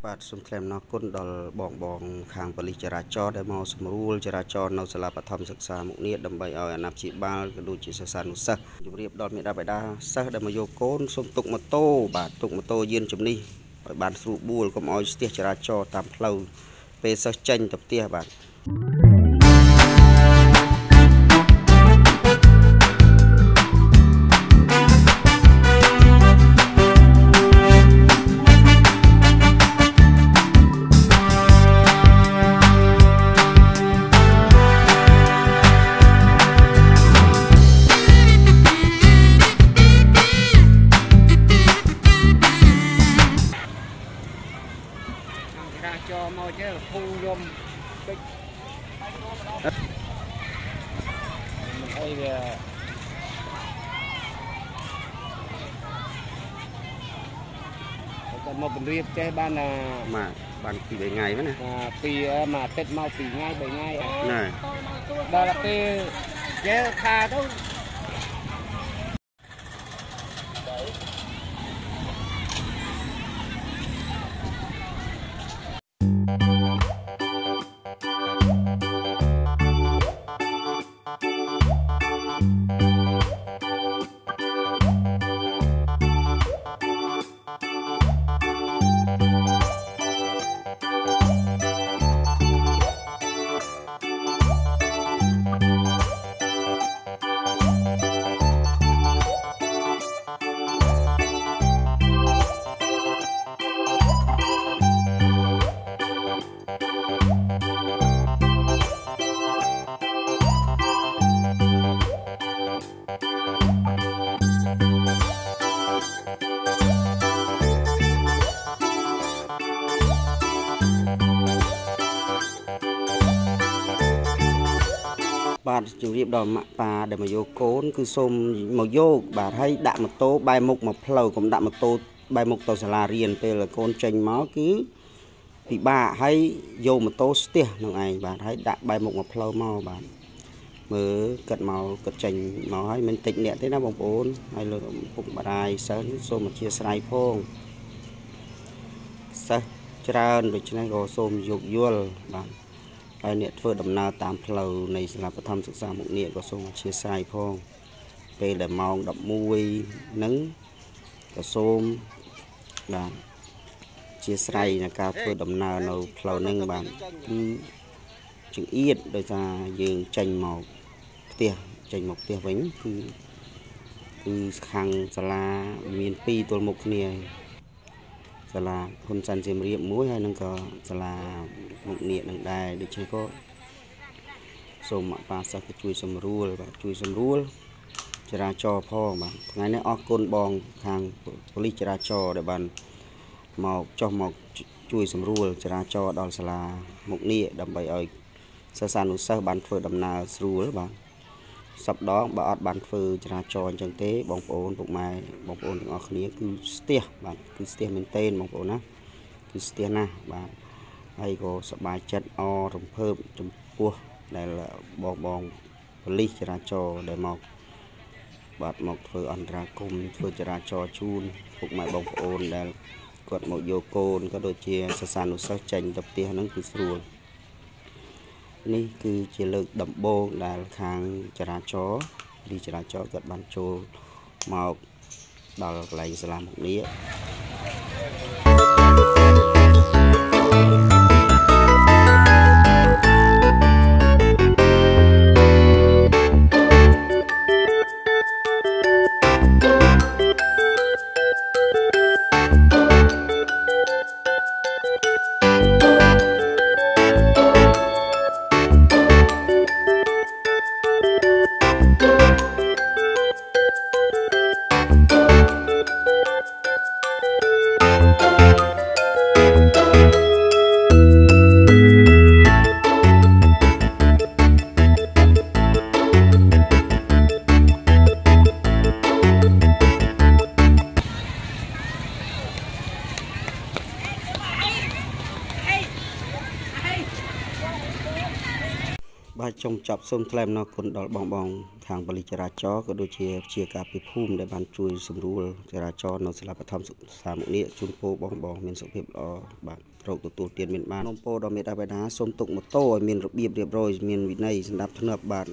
បាទសូមថ្លែងអំណរគុណដល់បងខាងប៉ូលីសចរាចរណ៍ដែលមកសម្រួលចរាចរណ៍នៅសាលាបឋមសិក្សាមុខនេះដើម្បីឲ្យអាណាព្យាបាលក៏ដូចជាសិស្សានុសិស្សជម្រាបដល់មេដាបេដាសិស្សដែលមកយកកូនសូមទុកម៉ូតូបាទទុកម៉ូតូយានជំនិះឲ្យបានស្រួលបួលកុំឲ្យស្ទះចរាចរណ៍តាមផ្លូវពេលសិស្សចេញទៅផ្ទះបាទcho môi chứ là thu nhôm cái đây còn một bình riêng chơi ban là mà ban kỳ 7 ngày nữa nè kỳ mà Tết mau kỳ ngày 7 ngày này đó là cái chế tha đó đấy. បាទជំរាបដល់ម៉ាក់ប៉ាដែលមកយកកូនគឺសូមមកយកបាទហើយដាក់ម៉ូតូបែរមុខមកផ្លូវកុំដាក់ម៉ូតូបែរមុខទៅសាលារៀនពេលកូនចេញមកគឺពិបាកហើយយកម៉ូតូស្ទះនឹងឯងបាទហើយដាក់បែរមុខមកផ្លូវមកបាទមើលគិតមកគិតចេញមកហើយមិនតិចអ្នកទេណាបងប្អូនហើយលើពុកម្ដាយសិស្សសូមអធិស្ឋានផងសិស្សច្រើនដូច្នេះក៏សូមយោគយល់បាទហើយអ្នកធ្វើដំណើរតាមផ្លូវនៃសាលាបឋមសិក្សាមុខនេះក៏សូមអធិស្ឋានផងពេលដែលម៉ោង 11 ហ្នឹងក៏សូមបាទជាស្រ័យនៃការធ្វើដំណើរនៅផ្លូវហ្នឹងបាទគឺចង្អៀតដោយសារយើងចេញមកផ្ទះវិញគឺខាងសាលាមាន2ទល់មុខគ្នាសាលាហ៊ុនសែនសៀមរាបមួយហើយនឹងក៏សាលាមុខនេះនឹងដែរដូច្នេះក៏សូមប៉ាសិស្សជួយសម្រួលបាទជួយសម្រួលចរាចរណ៍ផងបាទថ្ងៃនេះអរគុណបងខាងប៉ូលីសចរាចរណ៍ដែលបានមកចុះមកជួយសម្រួលចរាចរណ៍ដល់សាលាមុខនេះដើម្បីឲ្យសិស្សានុសិស្សបានធ្វើដំណើរស្រួលបាទសប្តាហ៍បើអត់បានធ្វើចរាចរណ៍អញ្ចឹងទេបងប្អូនពុកម៉ែបងប្អូនទាំងអស់គ្នាគឺស្ទះបាទគឺស្ទះមែនទែនបងប្អូនណាគឺស្ទះណាស់បាទហើយក៏សប្បាយចិត្តអរំភើបចំពោះដែលបងប៉ូលីសចរាចរណ៍ដែលមកបាទមកធ្វើអន្តរាគមន៍ធ្វើចរាចរណ៍ជូនពុកម៉ែបងប្អូនដែលគាត់មកយកកូនក៏ដូចជាសិស្សានុសិស្សចេញទៅផ្ទះហ្នឹងគឺស្រួលនេះគឺជាលើកដំបូងដែលខាងចរាចរណ៍ទីចរាចរណ៍គាត់បានចូលមកដល់កន្លែងសាលាមុខនេះ បាទចុងចប់សូមថ្លែងអំណរគុណដល់បងខាងបលិចរាចរណ៍ក៏ដូចជាការពិភូមិដែលបានជួយសម្រួលចរាចរណ៍នៅសាលាបឋមសិក្សាមុខនេះជូនពរបងមានសុខភាពល្អបាទរោគទទួលទានមានបាននំពោដល់មេដាបេដាសូមទុកម៉ូតូឲ្យមានរបៀបរៀបរយមានវិន័យស្ដាប់ធ្នាប់បាទ